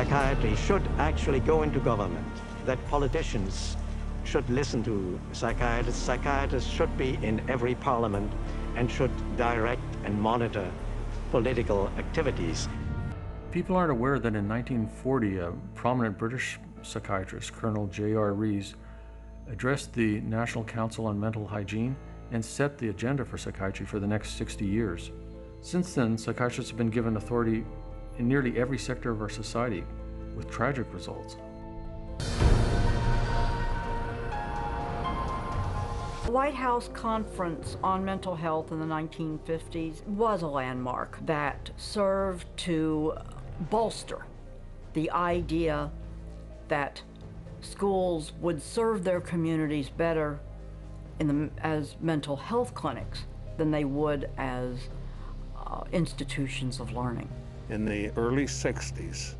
psychiatry should actually go into government, that politicians should listen to psychiatrists. Psychiatrists should be in every parliament and should direct and monitor political activities. People aren't aware that in 1940, a prominent British psychiatrist, Colonel J.R. Rees, addressed the National Council on Mental Hygiene and set the agenda for psychiatry for the next 60 years. Since then, psychiatrists have been given authority in nearly every sector of our society, with tragic results. The White House Conference on Mental Health in the 1950s was a landmark that served to bolster the idea that schools would serve their communities better as mental health clinics than they would as institutions of learning. In the early 60s,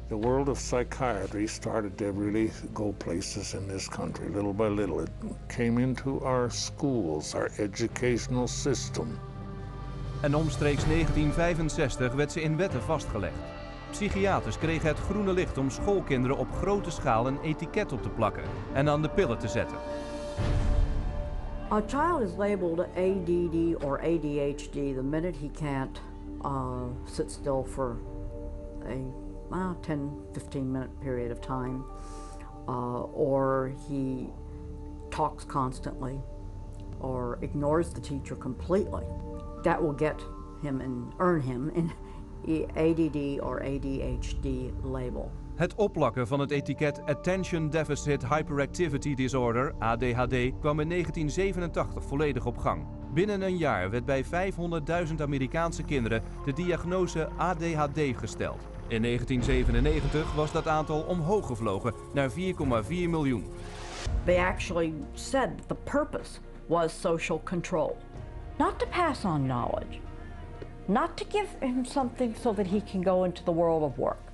the world of psychiatry started to really go places in this country. Little by little, it came into our schools, our educational system. En omstreeks 1965 werd ze in wetten vastgelegd. Psychiaters kregen het groene licht om schoolkinderen op grote schaal een etiket op te plakken en aan de pillen te zetten. A child is labeled ADD or ADHD the minute he can't sit still for a 10-15 minute period of time, or he talks constantly, or ignores the teacher completely. That will get him and earn him an ADD or ADHD label. Het opplakken van het etiket Attention Deficit Hyperactivity Disorder, ADHD, kwam in 1987 volledig op gang. Binnen een jaar werd bij 500.000 Amerikaanse kinderen de diagnose ADHD gesteld. In 1997 was dat aantal omhoog gevlogen naar 4,4 miljoen. They actually said the purpose was social control. Not to pass on knowledge, not to give him something so that he can go into the world of work.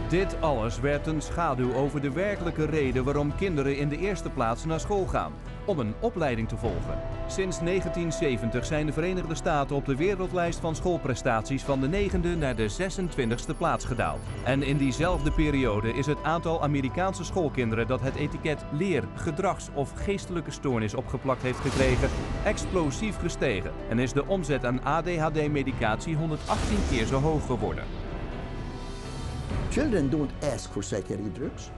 Dit alles werpt een schaduw over de werkelijke reden waarom kinderen in de eerste plaats naar school gaan. Om een opleiding te volgen. Sinds 1970 zijn de Verenigde Staten op de wereldlijst van schoolprestaties van de 9e naar de 26e plaats gedaald. En in diezelfde periode is het aantal Amerikaanse schoolkinderen dat het etiket leer-, gedrags- of geestelijke stoornis opgeplakt heeft gekregen, explosief gestegen. En is de omzet aan ADHD-medicatie 118 keer zo hoog geworden. Children don't ask for psychiatric drugs.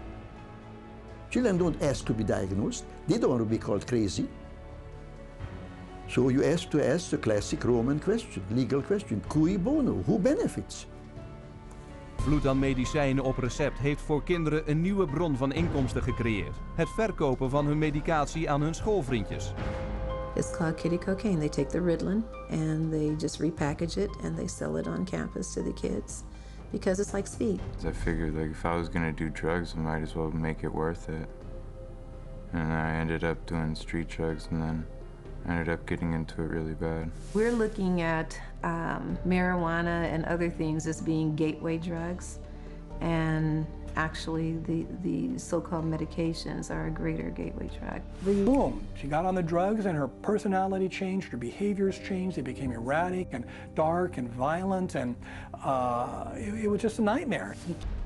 Children don't ask to be diagnosed. They don't want to be called crazy. So you ask the classic Roman question, legal question, cui bono, who benefits? Vloed aan medicijnen op recept heeft voor kinderen een nieuwe bron van inkomsten gecreëerd. Het verkopen van hun medicatie aan hun schoolvriendjes. It's called kiddie cocaine. They take the Ritalin and they just repackage it and they sell it on campus to the kids. Because it's like speed. I figured like if I was gonna do drugs, I might as well make it worth it. And I ended up doing street drugs and then I ended up getting into it really bad. We're looking at marijuana and other things as being gateway drugs. And actually the so-called medications are a greater gateway drug. Boom, she got on the drugs and her personality changed, her behaviors changed, they became erratic and dark and violent and it was just a nightmare.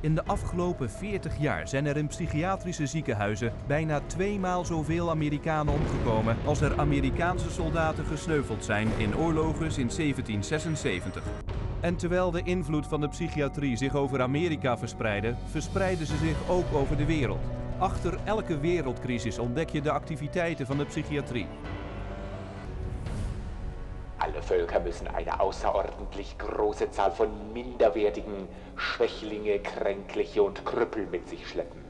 In de afgelopen 40 jaar zijn er in psychiatrische ziekenhuizen bijna 2 maal zoveel Amerikanen omgekomen als er Amerikaanse soldaten gesneuveld zijn in oorlogen sinds 1776. En terwijl de invloed van de psychiatrie zich over Amerika verspreidde, verspreidden ze zich ook over de wereld. Achter elke wereldcrisis ontdek je de activiteiten van de psychiatrie. Alle Völker müssen eine außerordentlich große Zahl von minderwertigen Schwächlinge, Kränkliche und Krüppel mit sich schleppen.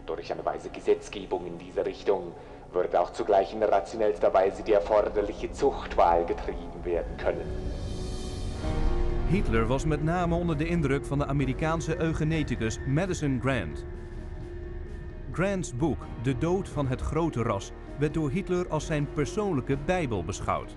Durch eine weise Gesetzgebung in diese Richtung wird auch zugleich in rationellster Weise die erforderliche Zuchtwahl getrieben werden können. Hitler was met name onder de indruk van de Amerikaanse eugeneticus Madison Grant. Grants boek De dood van het grote ras werd door Hitler als zijn persoonlijke bijbel beschouwd.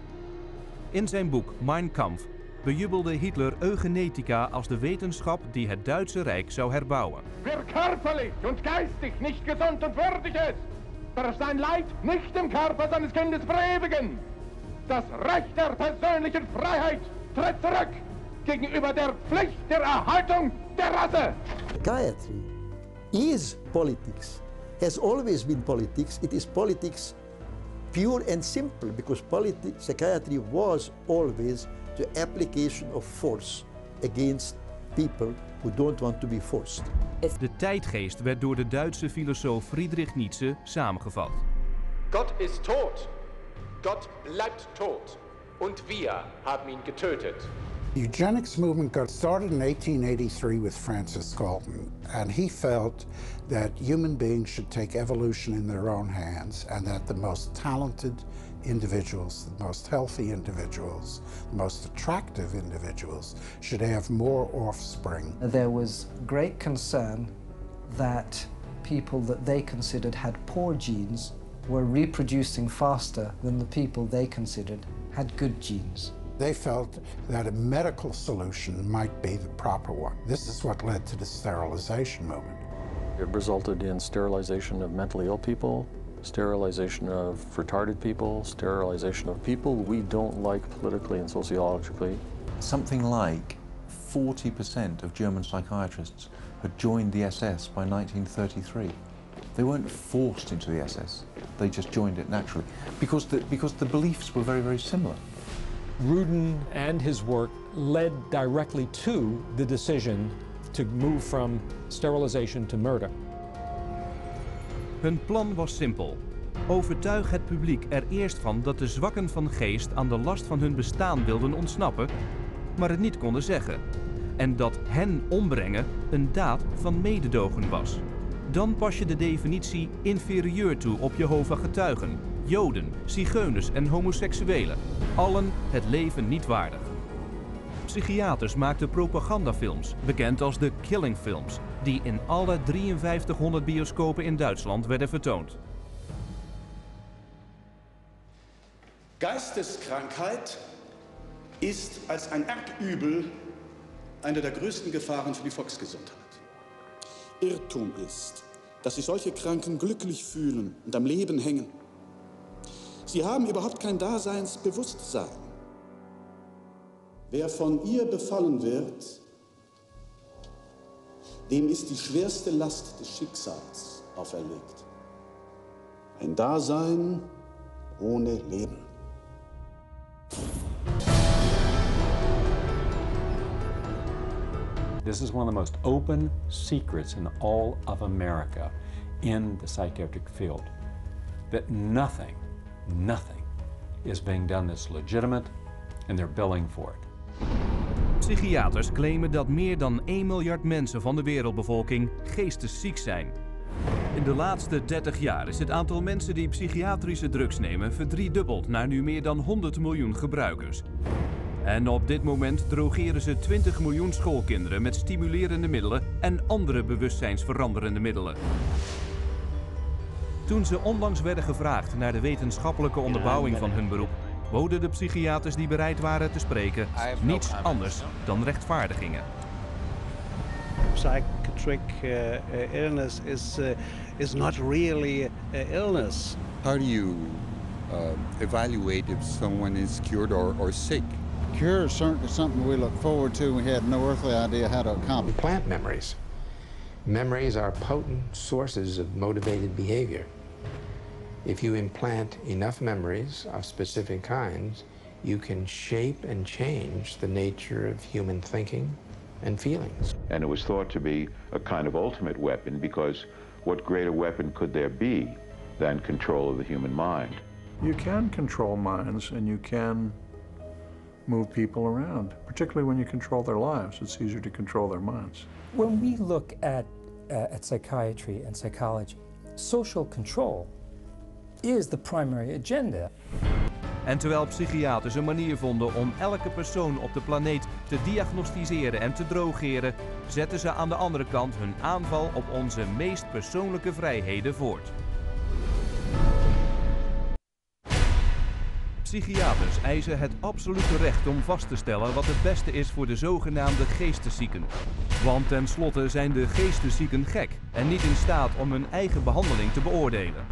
In zijn boek Mein Kampf bejubelde Hitler eugenetica als de wetenschap die het Duitse Rijk zou herbouwen. Wer körperlich und geistig nicht gesund und würdig ist, darf sein Leid nicht im Körper seines Kindes verewigen. Das Recht der persönlichen Freiheit tritt zurück. gegenüber der Pflicht der Erhaltung der Rasse. Psychiatry is politics, has always been politics. It is politics pure and simple, because psychiatry was always the application of force against people who don't want to be forced. De tijdgeest werd door de Duitse filosoof Friedrich Nietzsche samengevat. Gott ist tot. Gott bleibt tot. Und wir haben ihn getötet. The eugenics movement got started in 1883 with Francis Galton, and he felt that human beings should take evolution in their own hands, and that the most talented individuals, the most healthy individuals, the most attractive individuals should have more offspring. There was great concern that people that they considered had poor genes were reproducing faster than the people they considered had good genes. They felt that a medical solution might be the proper one. This is what led to the sterilization movement. It resulted in sterilization of mentally ill people, sterilization of retarded people, sterilization of people we don't like politically and sociologically. Something like 40% of German psychiatrists had joined the SS by 1933. They weren't forced into the SS, they just joined it naturally, because the beliefs were very, very similar. Rudin and his work led directly to the decision to move from sterilization to murder. Hun plan was simpel. Overtuig het publiek er eerst van dat de zwakken van geest aan de last van hun bestaan wilden ontsnappen, maar het niet konden zeggen. En dat hen ombrengen een daad van mededogen was. Dan pas je de definitie inferieur toe op Jehovah getuigen, Joden, zigeuners en homoseksuelen. Allen het leven niet waardig. Psychiaters maakten propagandafilms, bekend als de killingfilms, die in alle 5300 bioscopen in Duitsland werden vertoond. Geisteskrankheit ist als ein Erbübel eine der größten Gefahren für die Volksgesundheit. Irrtum ist, dass sich solche Kranken glücklich fühlen und am Leben hängen. Sie haben überhaupt kein Daseinsbewusstsein. Wer von ihr befallen wird, dem ist die schwerste Last des Schicksals auferlegt. Ein Dasein ohne Leben. This is one of the most open secrets in all of America in the psychiatric field. That nothing is being done that's legitimate and they're billing for it. Psychiaters claimen dat meer dan 1 miljard mensen van de wereldbevolking geestesziek zijn. In de laatste 30 jaar is het aantal mensen die psychiatrische drugs nemen verdriedubbeld naar nu meer dan 100 miljoen gebruikers. En op dit moment drogeren ze 20 miljoen schoolkinderen met stimulerende middelen en andere bewustzijnsveranderende middelen. Toen ze onlangs werden gevraagd naar de wetenschappelijke onderbouwing van hun beroep, boden de psychiaters die bereid waren te spreken niets anders dan rechtvaardigingen. Psychiatric illness is not really illness. How do you evaluate if someone is cured or sick? Cure is certainly something we look forward to. We had no earthly idea how to accomplish. Plant memories. Memories are potent sources of motivated behavior. If you implant enough memories of specific kinds, you can shape and change the nature of human thinking and feelings. And it was thought to be a kind of ultimate weapon, because what greater weapon could there be than control of the human mind? You can control minds and you can move people around, particularly when you control their lives. It's easier to control their minds. When we look at psychiatry and psychology, social control is the primary agenda. En terwijl psychiaters een manier vonden om elke persoon op de planeet te diagnosticeren en te drogeren, zetten ze aan de andere kant hun aanval op onze meest persoonlijke vrijheden voort. Psychiaters eisen het absolute recht om vast te stellen wat het beste is voor de zogenaamde geesteszieken. Want tenslotte zijn de geesteszieken gek en niet in staat om hun eigen behandeling te beoordelen.